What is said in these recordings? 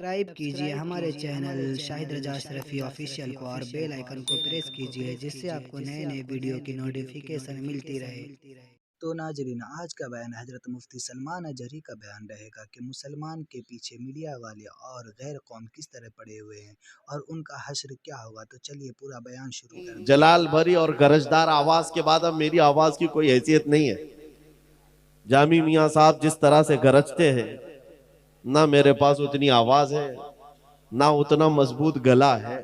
Subscribe कीजिए हमारे channel Shahid रजा Ashrafi official को और बेल आइकन को प्रेस कीजिए जिससे आपको नए नए वीडियो की नोटिफिकेशन मिलती रहे। तो नाजरीन, आज का बयान हजरत मुफ्ती सलमान अजहरी का बयान रहेगा कि मुसलमान के पीछे मीडिया वाले और गैर कौम किस तरह पड़े हुए हैं और उनका हश्र क्या होगा। तो चलिए पूरा बयान शुरू करते हैं। जलाल भरी और गरजदार आवाज के बाद अब मेरी आवाज की कोई हैसियत नहीं है। जामी मियां साहब जिस तरह से गरजते हैं, ना मेरे पास उतनी आवाज है, ना उतना मजबूत गला है,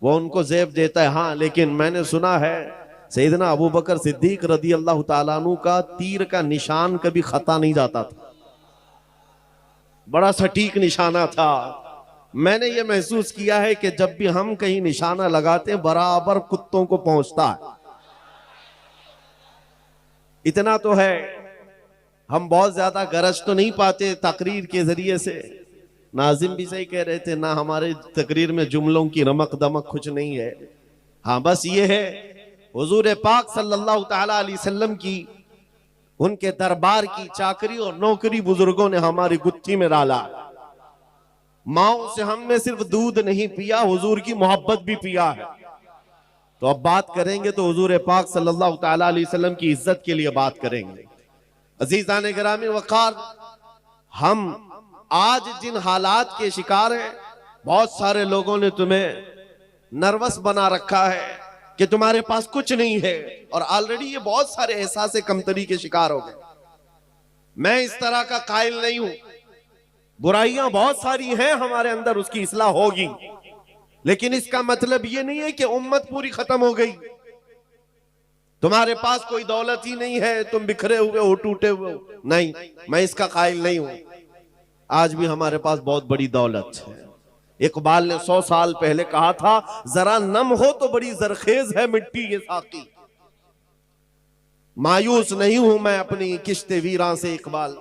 वो उनको ज़ेब देता है। हाँ, लेकिन मैंने सुना है सैयदना अबू बकर सिद्दीक रदी अल्लाह ताला अन्हु का तीर का निशान कभी खता नहीं जाता था, बड़ा सटीक निशाना था। मैंने ये महसूस किया है कि जब भी हम कहीं निशाना लगाते हैं बराबर कुत्तों को पहुंचता है। इतना तो है, हम बहुत ज्यादा गरज तो नहीं पाते तकरीर के जरिए से। नाजिम भी सही कह रहे थे, ना हमारे तकरीर में जुमलों की रमक दमक कुछ नहीं है। हाँ, बस ये है हुजूर पाक सल्लल्लाहु ताला अलैहि वसल्लम की, उनके दरबार की चाकरी और नौकरी बुजुर्गों ने हमारी गुत्थी में डाला। माओ से हमने सिर्फ दूध नहीं पिया, हुजूर की मोहब्बत भी पिया है। तो अब बात करेंगे तो हुजूर पाक सल्लल्लाहु ताला अलैहि वसल्लम की इज्जत के लिए बात करेंगे। अजीजान गिरामी वक़ार, हम आज जिन हालात के शिकार हैं, बहुत सारे लोगों ने तुम्हें नर्वस बना रखा है कि तुम्हारे पास कुछ नहीं है, और ऑलरेडी ये बहुत सारे एहसास कमतरी के शिकार हो गए। मैं इस तरह का कायल नहीं हूं, बुराइयां बहुत सारी हैं हमारे अंदर, उसकी इस्लाह होगी, लेकिन इसका मतलब ये नहीं है कि उम्मत पूरी खत्म हो गई। तुम्हारे पास कोई दौलत ही नहीं है, तुम बिखरे हुए हो, टूटे हुए हो, नहीं, मैं इसका कायल नहीं हूं। आज भी हमारे पास बहुत बड़ी दौलत है। इकबाल ने 100 साल पहले कहा था, जरा नम हो तो बड़ी जरखेज है मिट्टी ये साकी। मायूस नहीं हूं मैं अपनी किश्ते वीरां से इकबाल,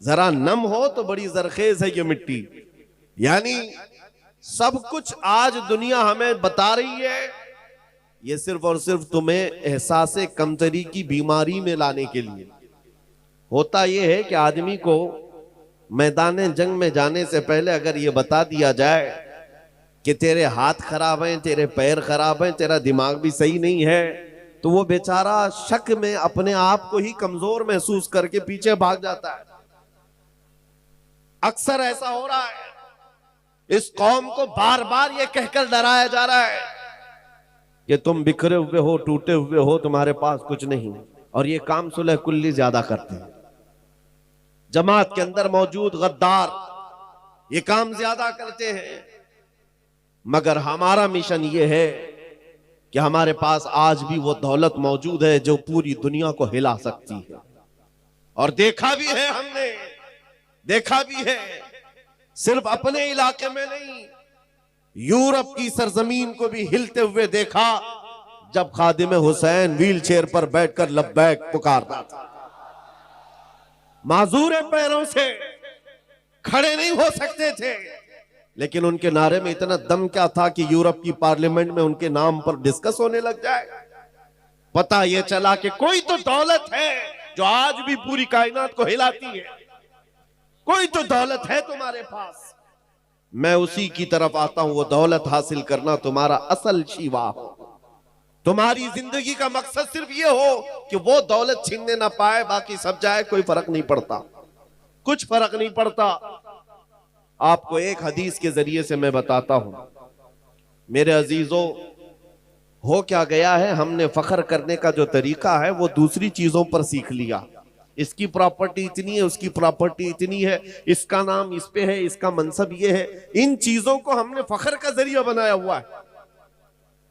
जरा नम हो तो बड़ी जरखेज है ये मिट्टी। यानी सब कुछ आज दुनिया हमें बता रही है, ये सिर्फ और सिर्फ तुम्हें एहसास कमतरी की बीमारी में लाने के लिए। होता यह है कि आदमी को मैदान जंग में जाने से पहले अगर ये बता दिया जाए कि तेरे हाथ खराब हैं, तेरे पैर खराब हैं, तेरा दिमाग भी सही नहीं है, तो वो बेचारा शक में अपने आप को ही कमजोर महसूस करके पीछे भाग जाता है। अक्सर ऐसा हो रहा है, इस कौम को बार बार ये कहकर डराया जा रहा है कि तुम बिखरे हुए हो, टूटे हुए हो, तुम्हारे पास कुछ नहीं। और ये काम सुलह कुल्ली ज्यादा करते हैं, जमात के अंदर मौजूद गद्दार ये काम ज्यादा करते हैं। मगर हमारा मिशन ये है कि हमारे पास आज भी वो दौलत मौजूद है जो पूरी दुनिया को हिला सकती है। और देखा भी है हमने, देखा भी है, सिर्फ अपने इलाके में नहीं, यूरोप की सरजमीन को भी हिलते हुए देखा जब खादिम हुसैन व्हील चेयर पर बैठकर लब्बैक पुकारता था। माजूर पैरों से खड़े नहीं हो सकते थे, लेकिन उनके नारे में इतना दम क्या था कि यूरोप की पार्लियामेंट में उनके नाम पर डिस्कस होने लग जाए। पता यह चला कि कोई तो दौलत है जो आज भी पूरी कायनात को हिलाती है, कोई तो दौलत है तुम्हारे पास। मैं उसी की तरफ आता हूं। वो दौलत हासिल करना तुम्हारा असल शिवा हो, तुम्हारी जिंदगी का मकसद सिर्फ ये हो कि वो दौलत छीनने ना पाए, बाकी सब जाए, कोई फर्क नहीं पड़ता, कुछ फर्क नहीं पड़ता। आपको एक हदीस के जरिए से मैं बताता हूं, मेरे अजीजों, हो क्या गया है, हमने फख्र करने का जो तरीका है वो दूसरी चीजों पर सीख लिया। इसकी प्रॉपर्टी इतनी है, उसकी प्रॉपर्टी इतनी है, इसका नाम इस पे है, इसका मनसब ये है, इन चीजों को हमने फख्र का जरिया बनाया हुआ है।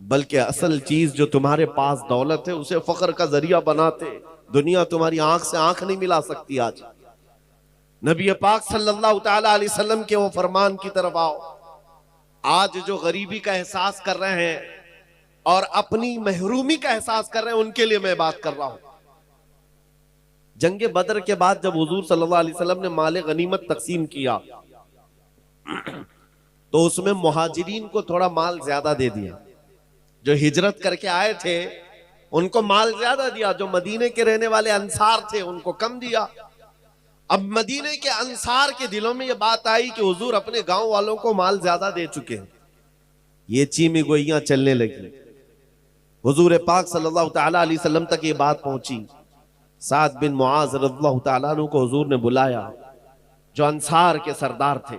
बल्कि असल चीज जो तुम्हारे पास दौलत है उसे फख्र का जरिया बनाते। दुनिया तुम्हारी आंख से आंख नहीं मिला सकती। आज नबी पाक सल्लल्लाहु ताला अलैहि वसल्लम के वो फरमान की तरफ आओ। आज जो गरीबी का एहसास कर रहे हैं और अपनी महरूमी का एहसास कर रहे हैं, उनके लिए मैं बात कर रहा हूं। जंगे बदर के बाद जब हुजूर सल्लल्लाहु अलैहि वसल्लम ने माले गनीमत तकसीम किया तो उसमें मुहाजिरीन को थोड़ा माल ज्यादा दे दिया। जो हिजरत करके आए थे उनको माल ज्यादा दिया, जो मदीने के रहने वाले अंसार थे उनको कम दिया। अब मदीने के अंसार के दिलों में यह बात आई कि हुजूर अपने गांव वालों को माल ज्यादा दे चुके हैं। ये चीमी गोइयां चलने लगी। हुजूर पाक सल्लल्लाहु तआला अलैहि वसल्लम तक ये बात पहुंची। साद बिन मुआज रज़ियल्लाहु तआला अन्हु को हुजूर ने बुलाया, जो अंसार के सरदार थे।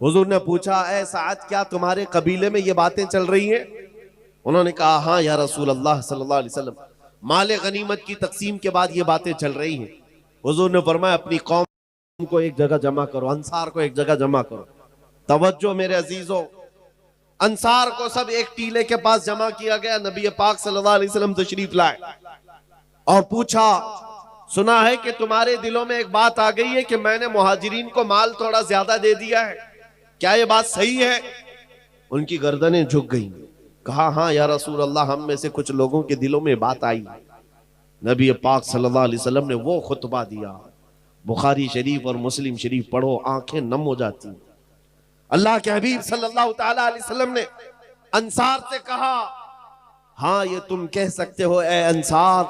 हुजूर ने पूछा, ऐ साद, क्या तुम्हारे कबीले में ये बातें चल रही हैं? उन्होंने कहा, हाँ या रसूल अल्लाह सल्लल्लाहु अलैहि वसल्लम, माले गनीमत की तकसीम के बाद ये बातें चल रही हैं। हुजूर ने फरमाया, अपनी कौम को एक जगह जमा करो, अंसार को एक जगह जमा करो। तवज्जो मेरे अजीजों, अंसार को सब एक टीले के पास जमा किया गया। नबी पाक सल्लल्लाहु अलैहि वसल्लम तशरीफ लाए और पूछा, सुना है कि तुम्हारे दिलों में एक बात आ गई है कि मैंने मुहाजिरीन को माल थोड़ा ज्यादा दे दिया है, क्या ये बात सही है? उनकी गर्दनें झुक गईं। कहा, हाँ या रसूल अल्लाह, हम में से कुछ लोगों के दिलों में बात आई। नबी पाक सल्लल्लाहु अलैहि वसल्लम ने वो खुतबा दिया, बुखारी शरीफ और मुस्लिम शरीफ पढ़ो, आंखें नम हो जाती। अल्लाह के हबीब सल्लल्लाहु तआला अलैहि वसल्लम ने अंसार से कहा, हाँ ये तुम कह सकते हो ए अंसार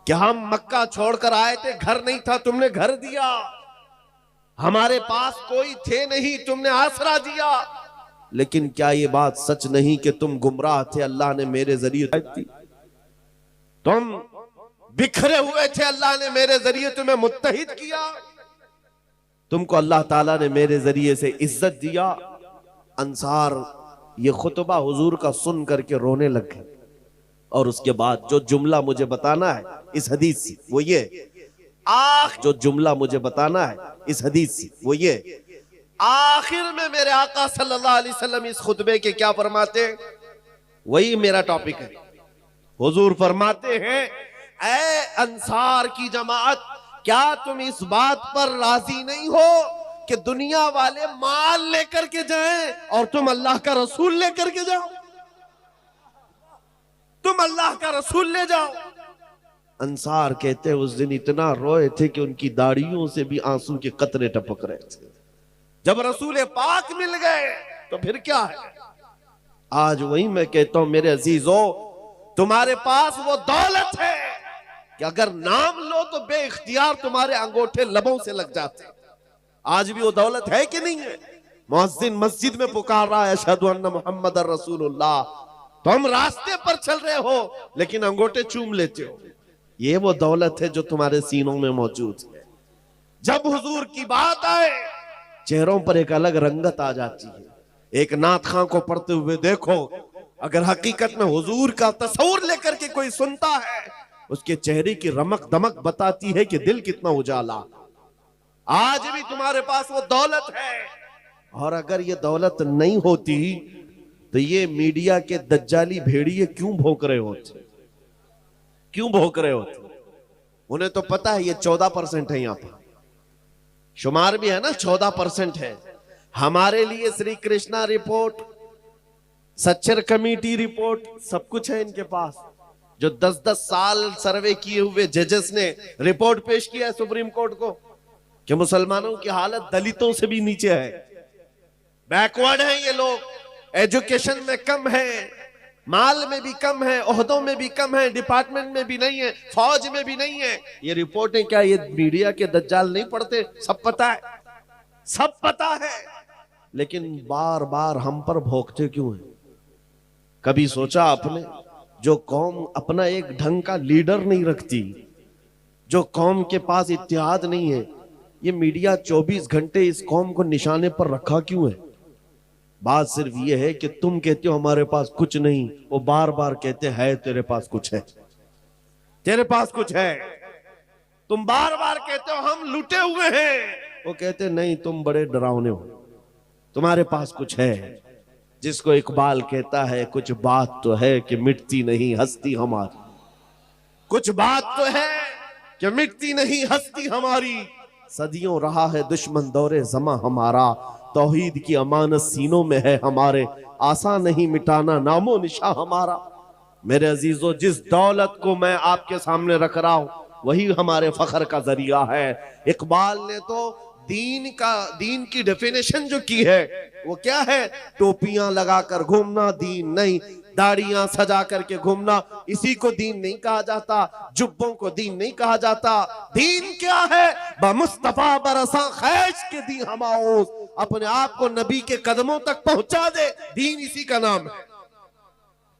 कि हम मक्का छोड़कर आए थे, घर नहीं था, तुमने घर दिया। हमारे पास कोई थे नहीं, तुमने आसरा दिया। लेकिन क्या ये बात सच नहीं कि तुम गुमराह थे, अल्लाह ने मेरे जरिए दी। तुम बिखरे हुए थे, अल्लाह ने मेरे जरिए तुम्हें मुत्तहिद किया। तुमको अल्लाह ताला ने मेरे जरिए से इज्जत दिया। अंसार ये खुतबा हुजूर का सुन करके रोने लग गए। और उसके बाद जो जुमला मुझे बताना है इस हदीस से वो ये, जो जुमला मुझे बताना है इस हदीस से वो ये, आखिर में मेरे आका सल्लल्लाहु अलैहि वसल्लम इस खुतबे के क्या फरमाते, वही मेरा टॉपिक है। हुजूर फरमाते हैं, ऐ अंसार की जमात, क्या तुम इस बात पर राजी नहीं हो कि दुनिया वाले माल लेकर के जाएं और तुम अल्लाह का रसूल लेकर के जाओ? तुम अल्लाह का रसूल ले जाओ। अंसार कहते हैं, उस दिन इतना रोए थे कि उनकी दाढ़ियों से भी आंसू के कतरे टपक रहे थे। जब रसूल पाक मिल गए तो फिर क्या है? आज वही मैं कहता हूं मेरे अजीजों, तुम्हारे पास वो दौलत है कि अगर नाम लो तो बेइख्तियार तुम्हारे अंगूठे लबों से लग जाते। आज भी वो दौलत है कि नहीं है? मुअज्जिन मस्जिद में पुकार रहा है, अशहदु अन्ना मुहम्मदर रसूलुल्लाह, तो हम रास्ते पर चल रहे हो लेकिन अंगूठे चूम लेते हो। ये वो दौलत है जो तुम्हारे सीनों में मौजूद है। जब हुजूर की बात आए, चेहरों पर एक अलग रंगत आ जाती है। एक नात खां को पढ़ते हुए देखो, अगर हकीकत में हुजूर का तस्वुर लेकर के कोई सुनता है, उसके चेहरे की रमक दमक बताती है कि दिल कितना उजाला। आज भी तुम्हारे पास वो दौलत है, और अगर ये दौलत नहीं होती तो ये मीडिया के दज्जाली भेड़िए क्यों भौंक रहे होते? क्यों भौंक रहे होते? उन्हें तो पता है ये 14% है, यहां पर शुमार भी है ना, 14% है। हमारे लिए Shri Krishna report, Sachar committee report, सब कुछ है इनके पास। जो 10-10 साल सर्वे किए हुए जजेस ने रिपोर्ट पेश किया है सुप्रीम कोर्ट को कि मुसलमानों की हालत दलितों से भी नीचे है, बैकवर्ड है ये लोग, एजुकेशन में कम है, माल में भी कम है, ओहदों में भी कम है, डिपार्टमेंट में भी नहीं है, फौज में भी नहीं है। ये रिपोर्टें क्या ये मीडिया के दज्जाल नहीं पढ़ते? सब पता है, सब पता है, लेकिन बार बार हम पर भौंकते क्यों हैं? कभी सोचा आपने, जो कौम अपना एक ढंग का लीडर नहीं रखती, जो कौम के पास इत्तेहाद नहीं है, ये मीडिया 24 घंटे इस कौम को निशाने पर रखा क्यों है? बात सिर्फ ये है कि तुम कहते हो हमारे पास कुछ नहीं, वो बार बार कहते हैं तेरे पास कुछ है, तेरे पास कुछ है। तुम बार बार कहते हो हम लूटे हुए हैं, वो कहते नहीं तुम बड़े डरावने हो, तुम्हारे पास कुछ है। जिसको इकबाल कहता है, कुछ बात तो है कि मिटती नहीं हस्ती हमारी, कुछ बात तो है कि मिटती नहीं हस्ती हमारी। सदियों रहा है दुश्मन दौरे जमा हमारा, तौहीद की अमानत सीनों में है हमारे, आसान नहीं मिटाना नामो निशा हमारा। मेरे अजीजों, जिस दौलत को मैं आपके सामने रख रहा हूं वही हमारे फख्र का जरिया है। इकबाल ने तो दीन की डेफिनेशन जो की है वो क्या है? टोपियां लगाकर घूमना दीन नहीं, दाढ़ियां सजा करके घूमना, इसी को दीन नहीं कहा जाता, जुब्बों को दीन नहीं कहा जाता। दीन क्या है? बमुस्तफा बरसा खैश के दी हमाओस, अपने आप को नबी के कदमों तक पहुंचा दे, दीन इसी का नाम है।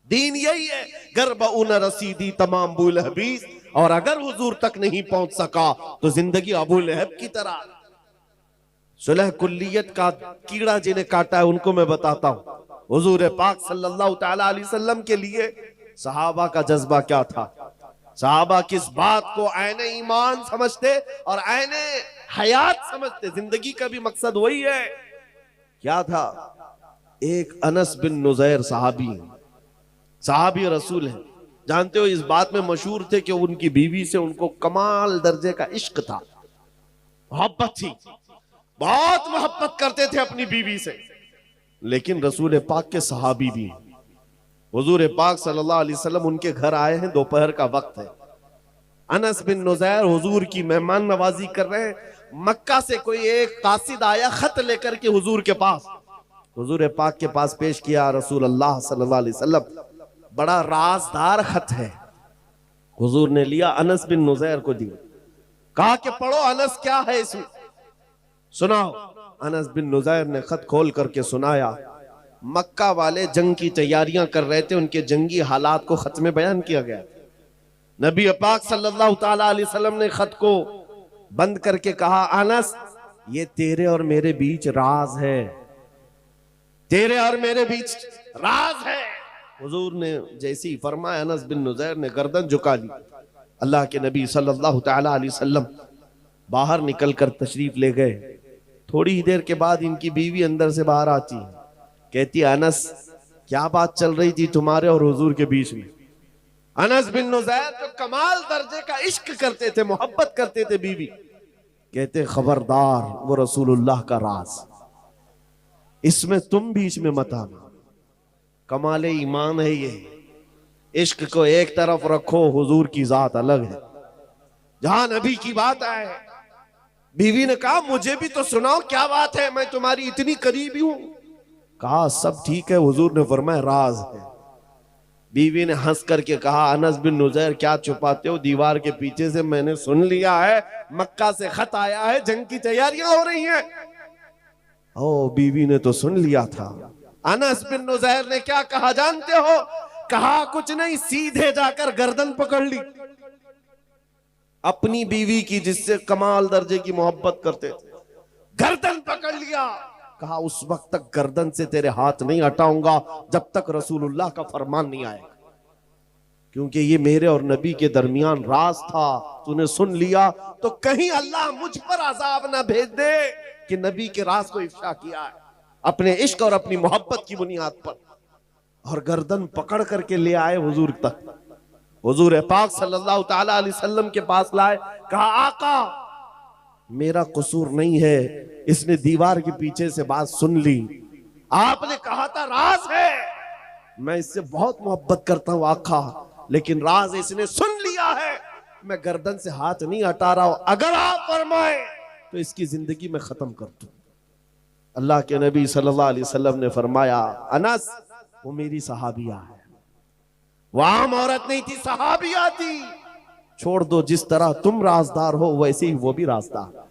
दीन यही है। गर्ब उन रसीदी तमाम बुल हबीस, और अगर हुजूर तक नहीं पहुंच सका तो जिंदगी अबू लहब की तरह। सुलह कुल्लियत का कीड़ा जिन्हें काटा है उनको मैं बताता हूं। हुजूर पाक सल्लल्लाहु तआला अलैहि वसल्लम के लिए सहाबा का जज्बा क्या था? सहाबा किस बात को ऐने ईमान समझते और ऐने हयात समझते? जिंदगी का भी मकसद वही है। क्या था? एक अनस बिन नुज़ैर सहाबी रसूल है। जानते हो, इस बात में मशहूर थे कि उनकी बीवी से उनको कमाल दर्जे का इश्क था, मोहब्बत थी, बहुत मोहब्बत करते थे अपनी बीवी से। लेकिन रसूल पाक के सहाबी भी, हुजूर पाक सल्लल्लाहु अलैहि वसल्लम उनके घर आए हैं, दोपहर का वक्त है। अनस बिन नुज़ैर हुजूर की मेहमान नवाजी कर रहे हैं। मक्का से कोई एक कासिद आया खत लेकर के हुजूर के पास, हुजूर पाक के पास पेश किया। रसूल अल्लाह सल्लल्लाहु अलैहि वसल्लम, बड़ा राजदार खत है। हुजूर ने लिया, अनस बिन नुज़ैर को दिया, कहा कि पढ़ो अनस, क्या है इसमें, सुनाओ। अनस बिन नुज़ैर ने खत खोल करके सुनाया। मक्का वाले जंग की तैयारियां कर रहे थे, उनके जंगी हालात को खत में बयान किया गया। नबी पाक सल्लल्लाहु तआला अलैहि वसल्लम ने खत को बंद करके कहा, अनस ये तेरे और मेरे बीच राज है, तेरे और मेरे बीच राज है। हुजूर ने जैसी फरमाया, अनस बिन नुज़ैर ने गर्दन झुका ली। अल्लाह के नबी सल्लल्लाहु तआला अलैहि वसल्लम बाहर निकलकर तशरीफ ले गए। थोड़ी ही देर के बाद इनकी बीवी अंदर से बाहर आती है, कहती है, अनस क्या बात चल रही थी तुम्हारे और हुजूर के बीच में? अनस बिन नुज़ैर तो कमाल दर्जे का इश्क करते थे, मोहब्बत करते थे बीवी। कहते खबरदार, वो रसूलुल्लाह का राज, इसमें तुम बीच में मत आना। कमाले ईमान है ये। इश्क को एक तरफ रखो, हुजूर की जात अलग है। जहां नबी की बात आए, बीवी ने कहा मुझे भी तो सुनाओ, क्या बात है, मैं तुम्हारी इतनी करीबी हूं। कहा सब ठीक है। हुजूर ने फरमाया राज है। बीवी ने हंस करके कहा, अनस बिन नुज़ैर क्या छुपाते हो, दीवार के पीछे से मैंने सुन लिया है, मक्का से खत आया है, जंग की तैयारियां हो रही हैं। ओ, बीवी ने तो सुन लिया था। अनस बिन नुज़ैर ने क्या कहा जानते हो? कहा कुछ नहीं, सीधे जाकर गर्दन पकड़ ली अपनी बीवी की, जिससे कमाल दर्जे की मोहब्बत करते थे। गर्दन पकड़ लिया, कहा उस वक्त तक गर्दन से तेरे हाथ नहीं हटाऊंगा जब तक रसूलुल्लाह का फरमान नहीं आएगा, क्योंकि ये मेरे और नबी के दरमियान राज था। तूने सुन लिया तो कहीं अल्लाह मुझ पर अजाब ना भेज दे कि नबी के राज को इफ्शा किया है अपने इश्क और अपनी मोहब्बत की बुनियाद पर। और गर्दन पकड़ करके ले आए हुजूर तक। हुजूर पाक सल्लल्लाहु तआला अलैहि वसल्लम के पास लाए, कहा आका मेरा कसूर नहीं है, इसने दीवार के पीछे से बात सुन ली, आपने कहा था राज है, मैं इससे बहुत मोहब्बत करता हूं आका, लेकिन राज इसने सुन लिया है, मैं गर्दन से हाथ नहीं हटा रहा हूं, अगर आप फरमाए तो इसकी जिंदगी में खत्म कर दूं। अल्लाह के नबी सल्लल्लाहु अलैहि वसल्लम ने फरमाया, अनस वो मेरी सहाबिया है, वो आम औरत नहीं थी, सहाबिया थी, छोड़ दो, जिस तरह तुम राजदार हो वैसे ही वो भी राजदार।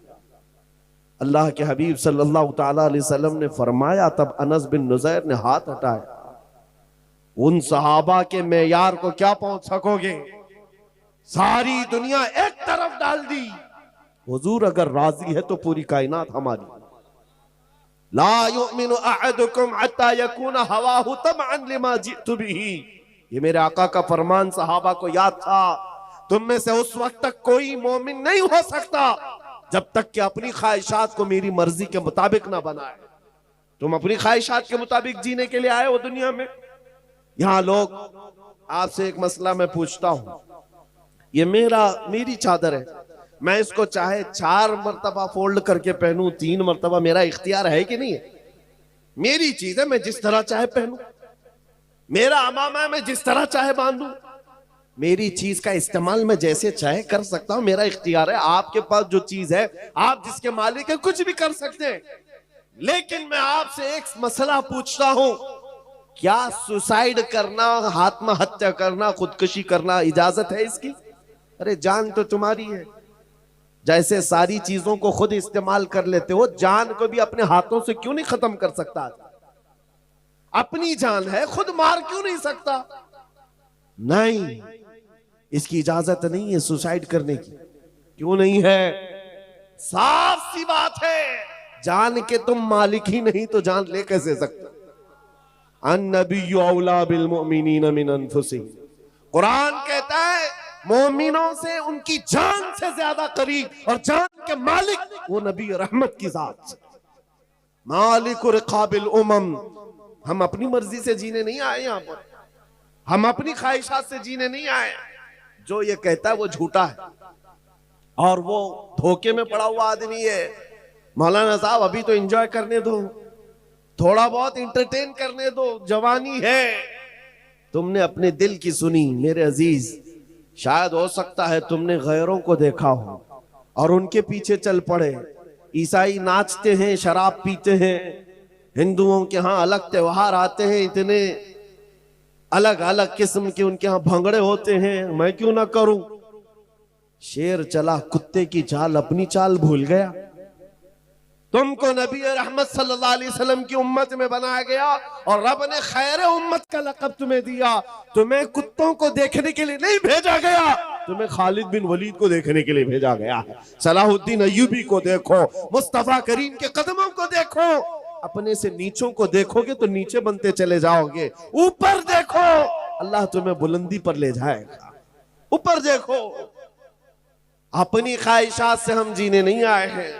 अल्लाह के हबीब सल्लल्लाहु तआला अलैहि वसल्लम ने फरमाया, तब अनस बिन नुज़ैर ने हाथ हटाया, उन सहाबा के मेयार को क्या पहुंच सकोगे, सारी दुनिया एक तरफ डाल दी, हुजूर अगर राजी है तो पूरी कायनात हमारी। ला युमिनु अहदुकुम हत्ता यकूना हवाहु तबअन लिमा जितु बिही, ये मेरे आका का फरमान सहाबा को याद था। तुम में से उस वक्त तक कोई मोमिन नहीं हो सकता जब तक कि अपनी ख्वाहिशात को मेरी मर्जी के मुताबिक ना बनाए। तुम अपनी ख्वाहिशात के मुताबिक जीने के लिए आए हो दुनिया में। यहां लोग, आपसे एक मसला मैं पूछता हूं, ये मेरी चादर है, मैं इसको चाहे 4 मरतबा फोल्ड करके पहनूं, 3 मरतबा, मेरा इख्तियार है कि नहीं है? मेरी चीज है, मैं जिस तरह चाहे पहनूं, मेरा अमामा है, मैं जिस तरह चाहे बांधूं, मेरी चीज का इस्तेमाल मैं जैसे चाहे कर सकता हूं, मेरा इख्तियार है। आपके पास जो चीज है, आप जिसके मालिक है, कुछ भी कर सकते हैं। लेकिन मैं आपसे एक मसला पूछता हूं, क्या सुसाइड करना, आत्महत्या करना, खुदकुशी करना इजाजत है इसकी? अरे जान तो तुम्हारी है। जैसे सारी चीजों को खुद इस्तेमाल कर लेते हो, जान को भी अपने हाथों से क्यों नहीं खत्म कर सकता? अपनी जान है, खुद मार क्यों नहीं सकता? नहीं, इसकी इजाजत नहीं है सुसाइड करने की। क्यों नहीं है? साफ सी बात है, जान के तुम मालिक ही नहीं तो जान ले कैसे सकते? अन्नबिय्यु औला बिल मुमिनीन मिन अनफुसिहिम, कुरान कहता है मोमिनों से उनकी जान से ज्यादा करीब, और जान के मालिक वो नबी रहमत की जात, मालिक रिकाबिल उमम। हम अपनी मर्जी से जीने नहीं आए यहां पर, हम अपनी ख्वाहिशात से जीने नहीं आए। जो ये कहता है वो झूठा है और वो धोखे में पड़ा हुआ आदमी है। मौलाना साहब अभी तो एंजॉय करने दो, थोड़ा बहुत इंटरटेन करने दो, जवानी है। तुमने अपने दिल की सुनी मेरे अजीज, शायद हो सकता है तुमने गैरों को देखा हो और उनके पीछे चल पड़े। ईसाई नाचते हैं, शराब पीते हैं, हिंदुओं के यहाँ अलग त्योहार आते हैं, इतने अलग अलग किस्म के उनके यहाँ भंगड़े होते हैं, मैं क्यों ना करूं? शेर चला कुत्ते की चाल, अपनी चाल भूल गया। तुमको नबी रहमत सल्लल्लाहु अलैहि वसल्लम की उम्मत में बनाया गया और रब ने खैर उम्मत का लक़ब तुम्हें दिया। तुम्हें कुत्तों को देखने के लिए नहीं भेजा गया, तुम्हें खालिद बिन वलीद को देखने के लिए भेजा गया। सलाहुद्दीन अय्यूबी को देखो, मुस्तफा करीम के कदमों को देखो। अपने से नीचों को देखोगे तो नीचे बनते चले जाओगे, ऊपर देखो अल्लाह तुम्हें बुलंदी पर ले जाएगा। ऊपर देखो, अपनी ख्वाहिशात से हम जीने नहीं आए हैं।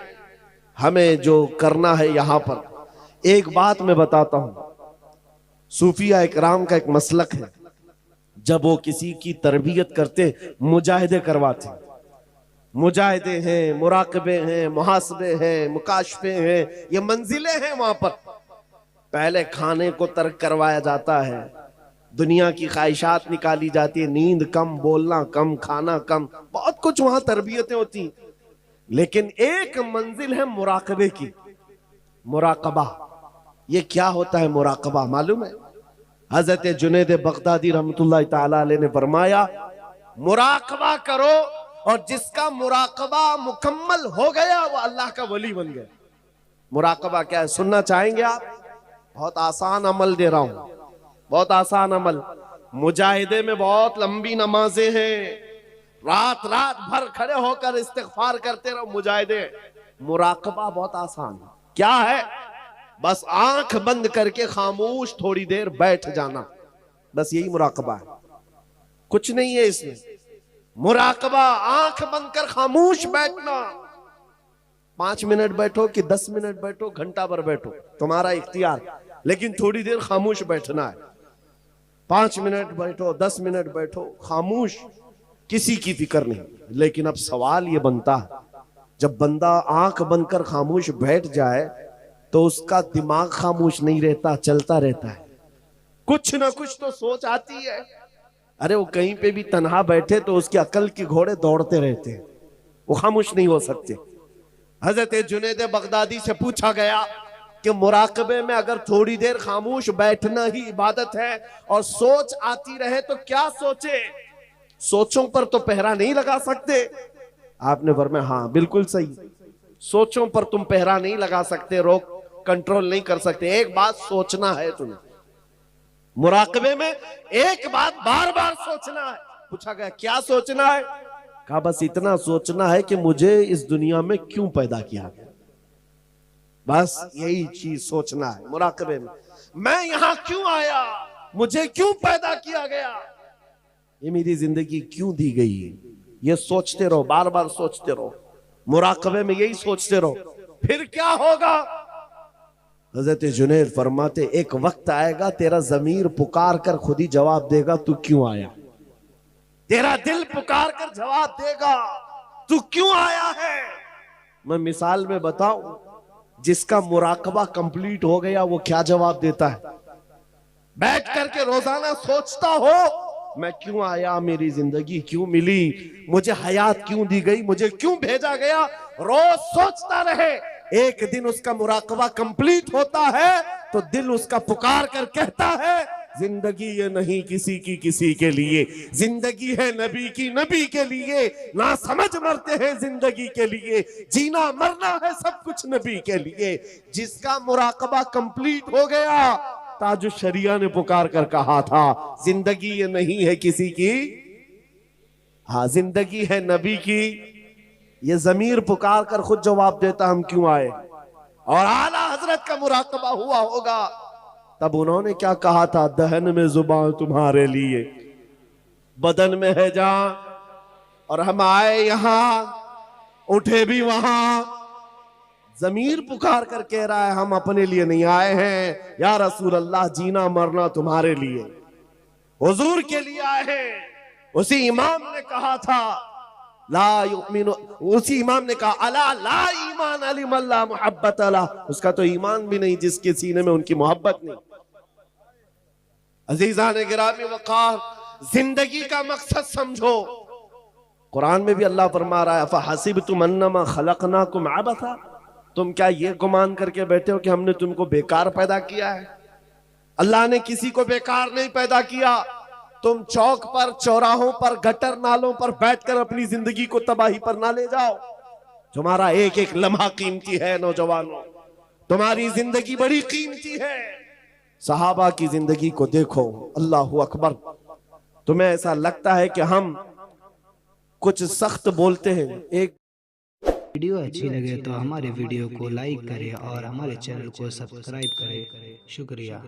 हमें जो करना है यहां पर, एक बात मैं बताता हूं, सूफिया इकराम का एक मसलक है, जब वो किसी की तरबियत करते, मुजाहिदे करवाते, मुजाहिदे हैं, मुराकबे हैं, मुहासबे हैं, मुकाशफे हैं, ये मंजिलें हैं। वहां पर पहले खाने को तर्क करवाया जाता है, दुनिया की ख्वाहिशात निकाली जाती है, नींद कम, बोलना कम, खाना कम, बहुत कुछ वहां तरबियतें होती। लेकिन एक मंजिल है मुराकबे की, मुराकबा। ये क्या होता है मुराकबा मालूम है? हजरत जुनैद बगदादी रहमतुल्लाह ताला अलैह ने फरमाया, मुराकबा करो और जिसका मुराकबा मुकम्मल हो गया वो अल्लाह का वली बन गया। मुराकबा क्या है, सुनना चाहेंगे आप? बहुत आसान अमल दे रहा हूं, बहुत आसान अमल। मुजाहिदे में बहुत लंबी नमाजें हैं, रात रात भर खड़े होकर इस्तिग़फ़ार करते रहो मुजाहिदे। मुराकबा बहुत आसान है। क्या है? बस आंख बंद करके खामोश थोड़ी देर बैठ जाना, बस यही मुराकबा है, कुछ नहीं है इसमें। मुराकबा आंख बंद कर खामोश बैठना। 5 मिनट बैठो कि 10 मिनट बैठो, घंटा भर बैठो, तुम्हारा इख्तियार, लेकिन थोड़ी देर खामोश बैठना है। 5 मिनट बैठो, 10 मिनट बैठो, खामोश, किसी की फिक्र नहीं। लेकिन अब सवाल ये बनता है, जब बंदा आंख बंद कर खामोश बैठ जाए तो उसका दिमाग खामोश नहीं रहता, चलता रहता है, कुछ ना कुछ तो सोच आती है। अरे वो कहीं पे भी तन्हा बैठे तो उसकी अकल के घोड़े दौड़ते रहते हैं, वो खामोश नहीं हो सकते। हजरत जुनैद बगदादी से पूछा गया कि मुराकबे में अगर थोड़ी देर खामोश बैठना ही इबादत है और सोच आती रहे तो क्या सोचे? सोचों पर तो पहरा नहीं लगा सकते। आपने फरमाया हाँ बिल्कुल सही, सोचों पर तुम पहरा नहीं लगा सकते, रोक कंट्रोल नहीं कर सकते। एक बात सोचना है तुम्हें, मुराकबे में एक बात बार बार सोचना है। पूछा गया क्या सोचना है? कहा बस इतना सोचना है कि मुझे इस दुनिया में क्यों पैदा किया गया, बस यही चीज सोचना है मुराकबे में। मैं यहां क्यों आया, मुझे क्यों पैदा किया गया, ये मेरी जिंदगी क्यों दी गई, ये सोचते रहो, बार बार सोचते रहो, मुराकबे में यही सोचते रहो, फिर क्या होगा? हजरत जुनैद फरमाते एक वक्त आएगा तेरा जमीर पुकार कर खुद ही जवाब देगा तू क्यों आया। तेरा दिल पुकार कर जवाब देगा तू क्यों आया है। मैं मिसाल में बताऊं, जिसका मुराकबा कंप्लीट हो गया वो क्या जवाब देता है? बैठ करके रोजाना सोचता हो मैं क्यों आया, मेरी जिंदगी क्यों मिली, मुझे हयात क्यों दी गई, मुझे क्यों भेजा गया, रोज सोचता रहे। एक दिन उसका मुराकबा कंप्लीट होता है तो दिल उसका पुकार कर कहता है, जिंदगी ये नहीं किसी की किसी के लिए, जिंदगी है नबी की नबी के लिए। ना समझ मरते हैं जिंदगी के लिए, जीना मरना है सब कुछ नबी के लिए। जिसका मुराकबा कंप्लीट हो गया, ताजुश शरिया ने पुकार कर कहा था, जिंदगी ये नहीं है किसी की, हाँ जिंदगी है नबी की। ये जमीर पुकार कर खुद जवाब देता हम क्यों आए। और आला हजरत का मुराकबा हुआ होगा, तब उन्होंने क्या कहा था, दहन में जुबान तुम्हारे लिए, बदन में है जान, और हम आए यहां उठे भी वहां। जमीर पुकार कर कह रहा है हम अपने लिए नहीं आए हैं, या रसूल अल्लाह जीना मरना तुम्हारे लिए, हुजूर के लिए आए हैं। उसी इमाम ने कहा था, ला युमिनु, उसी इमाम ने कहा, अला ला ईमान अली मल्ला मोहब्बत अला, उसका तो ईमान भी नहीं जिसके सीने में उनकी मोहब्बत नहीं। अजीजा ने गिरामी वक़ार, जिंदगी का मकसद समझो। कुरान में भी अल्लाह फरमा रहा है, फहसिबतुम अन्नमा खलकनाकुम अबसा, तुम क्या ये गुमान करके बैठे हो कि हमने तुमको बेकार पैदा किया है। अल्लाह ने किसी को बेकार नहीं पैदा किया। तुम चौक पर, चौराहों पर, गटर नालों पर बैठकर अपनी जिंदगी को तबाही पर ना ले जाओ। तुम्हारा एक एक लम्हा कीमती है नौजवानों, तुम्हारी जिंदगी बड़ी कीमती है। सहाबा की जिंदगी को देखो, अल्लाहु अकबर। तुम्हें ऐसा लगता है कि हम कुछ सख्त बोलते हैं। एक वीडियो अच्छी लगे तो हमारे वीडियो को लाइक करें और हमारे चैनल को सब्सक्राइब करें। शुक्रिया।